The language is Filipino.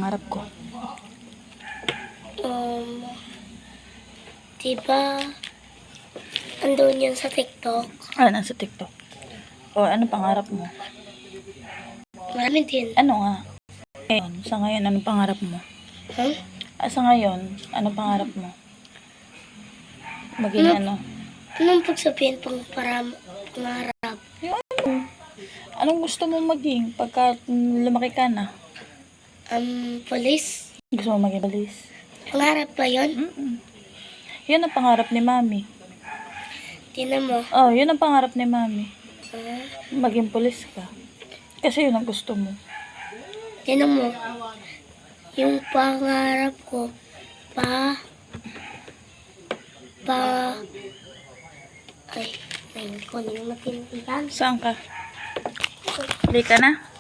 pangarap ko? Diba, andun yun sa TikTok. Nasa TikTok. O, ano pangarap mo? Marami din. Ano nga? Sa ngayon, anong pangarap mo? Huh? Sa ngayon, anong pangarap mo? Maging ano? Anong pagsabihin pang pangarap? Anong gusto mo maging pagka lumaki ka na? Police? Gusto mo maging polis? Pangarap ba yun? Yun ang pangarap ni Mami. Tingnan mo. Oh, yun ang pangarap ni Mami. Ah, Maging polis ka. Kasi yun ang gusto mo. tingnan mo. Yung pangarap ko, ay, ngayon ko na yung matindihan. Saan ka? Hindi ka na?